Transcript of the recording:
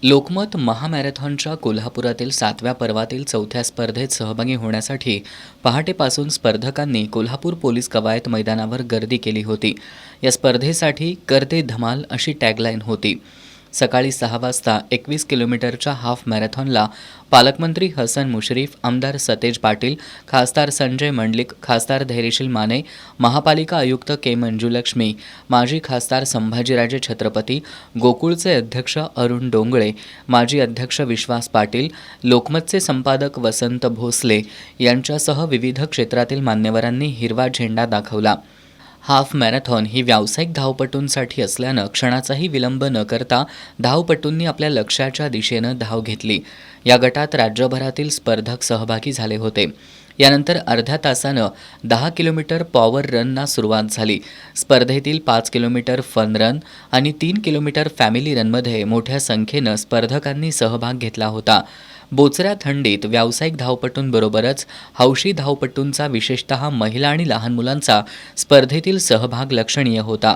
लोकमत महामॅरेथॉनच्या कोल्हापुरातील 7व्या पर्वातील 4थ्या स्पर्धेत सहभागी होण्यासाठी पहाटेपासून स्पर्धकांनी कोल्हापूर पोलीस कवायत मैदानावर गर्दी केली होती. या स्पर्धेसाठी करते धमाल अशी टॅगलाईन होती. सकाळी 6 वाजता 21 किलोमीटरच्या हाफ मॅरेथॉनला पालकमंत्री हसन मुश्रीफ, आमदार सतेज पाटील, खासदार संजय मंडलिक, खासदार धैर्यशील माने, महापालिका आयुक्त के मंजुलक्ष्मी, माजी खासदार संभाजीराजे छत्रपती, गोकुळचे अध्यक्ष अरुण डोंगळे, माजी अध्यक्ष विश्वास पाटील, लोकमतचे संपादक वसंत भोसले यांच्यासह विविध क्षेत्रातील मान्यवरांनी हिरवा झेंडा दाखवला. हाफ मॅरेथॉन ही व्यावसायिक धावपटूंसाठी असल्यानं क्षणाचाही विलंब न करता धावपटूंनी आपल्या लक्ष्याच्या दिशेनं धाव घेतली. या गटात राज्यभरातील स्पर्धक सहभागी झाले होते. यानंतर अर्ध्या तासानं 10 किलोमीटर पॉवर रनना सुरुवात झाली. स्पर्धेतील 5 किलोमीटर फन रन आणि 3 किलोमीटर फॅमिली रनमध्ये मोठ्या संख्येनं स्पर्धकांनी सहभाग घेतला होता. बोचऱ्या थंडीत व्यावसायिक धावपटूंबरोबरच हौशी धावपटूंचा, विशेषतः महिला आणि लहान मुलांचा स्पर्धेतील सहभाग लक्षणीय होता.